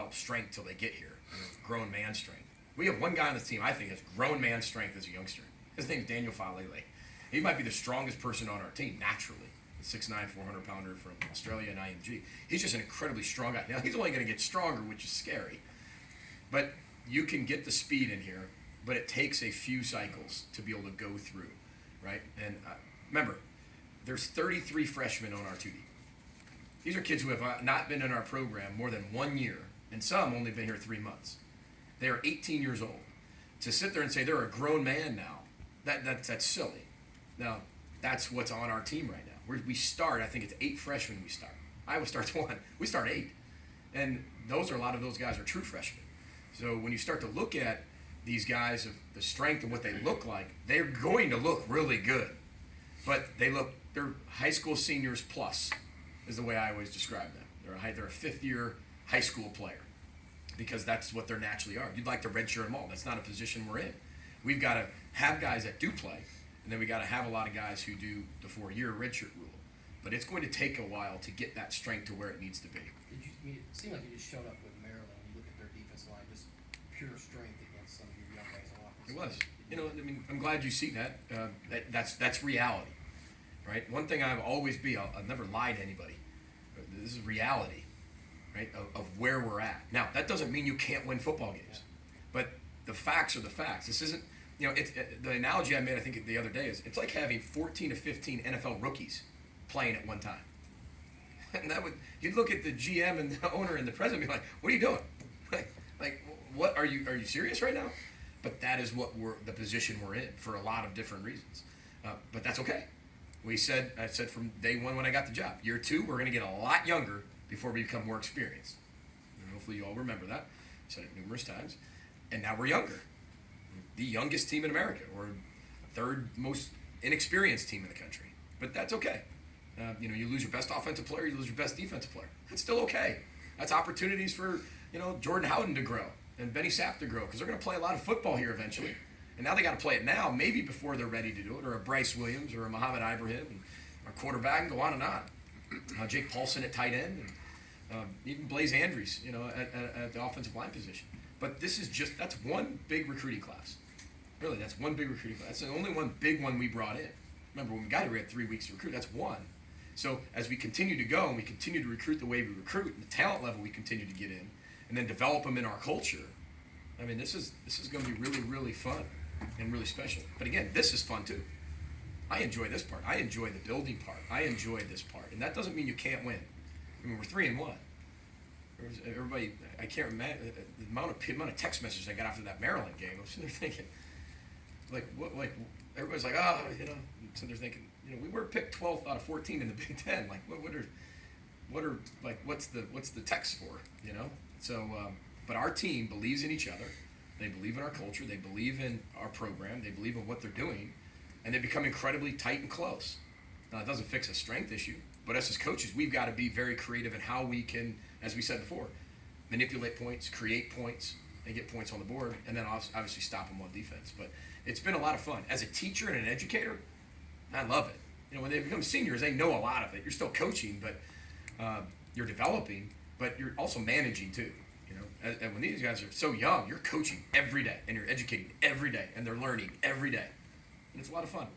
develop strength till they get here, grown man strength. We have one guy on the team I think has grown man strength as a youngster. His name's Daniel Falele. He might be the strongest person on our team naturally. 6'9", 400-pounder from Australia and IMG. He's just an incredibly strong guy. Now, he's only going to get stronger, which is scary. But you can get the speed in here, but it takes a few cycles to be able to go through, right? And remember, there's 33 freshmen on our 2D. These are kids who have not been in our program more than 1 year, and some only been here 3 months. They are 18 years old. To sit there and say they're a grown man now, that's silly. Now, that's what's on our team right now. We start, I think it's 8 freshmen we start. Iowa starts 1. We start 8. And a lot of those guys are true freshmen. So when you start to look at these guys, of the strength and what they look like, they're going to look really good. But they're high school seniors plus, is the way I always describe them. They're a fifth-year high school player because that's what they naturally are. You'd like to redshirt them all. That's not a position we're in. We've got to have guys that do play, and then we got to have a lot of guys who do the 4-year redshirt rule. But it's going to take a while to get that strength to where it needs to be. It seemed like you just showed up with Maryland. You look at their defensive line, just pure strength against some of your young guys on offense. It was. I'm glad you see that. That's reality, right? One thing I'll always be, I'll never lie to anybody. This is reality, right, of where we're at. Now, that doesn't mean you can't win football games. But the facts are the facts. This isn't, the analogy I made, I think, the other day is it's like having 14 to 15 NFL rookies playing at one time. And you'd look at the GM and the owner and the president and be like, what are you doing? Like, what are you serious right now? But that is the position we're in for a lot of different reasons. But that's okay. I said from day one when I got the job, year 2, we're going to get a lot younger before we become more experienced. And hopefully you all remember that. I said it numerous times. And now we're younger. The youngest team in America, or third most inexperienced team in the country. But that's okay. You lose your best offensive player, you lose your best defensive player. That's still okay. That's opportunities for, Jordan Howden to grow and Benny Sapp to grow because they're going to play a lot of football here eventually. And now they got to play it now, maybe before they're ready to do it, or a Bryce Williams or a Muhammad Ibrahim, and our quarterback, and go on and on. Jake Paulson at tight end, and even Blaze Andrews, at the offensive line position. But that's one big recruiting class. Really, that's one big recruiting class. That's the only one big one we brought in. Remember, when we got here, we had 3 weeks to recruit. That's one. So as we continue to go and we continue to recruit the way we recruit, and the talent level we continue to get in, and then develop them in our culture, this is going to be really, really fun and really special. But again, this is fun too. I enjoy this part. I enjoy the building part. I enjoy this part. And that doesn't mean you can't win. We're 3-1. Everybody, I can't imagine the amount of text messages I got after that Maryland game. I was sitting there thinking, everybody's like, sitting there thinking, we were picked 12th out of 14 in the Big Ten. Like, what's the text for, So, but our team believes in each other. They believe in our culture. They believe in our program. They believe in what they're doing, and they become incredibly tight and close. Now, it doesn't fix a strength issue, but us as coaches, we've got to be very creative in how we can, as we said before, manipulate points, create points, and get points on the board, and then obviously stop them on defense. But it's been a lot of fun. As a teacher and an educator, I love it. When they become seniors, they know a lot of it. You're still coaching, but you're developing, but you're also managing too. And when these guys are so young, you're coaching every day, and you're educating every day, and they're learning every day. And it's a lot of fun.